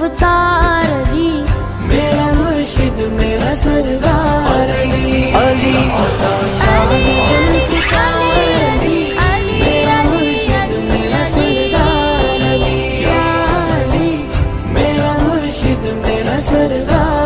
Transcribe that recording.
مختار علی، میرا مرشد میرا سردار علی، علی فتح شاہ ذوالفقار علی، میرا مرشد میرا سردار علی، یا علی میرا مرشد میرا سردار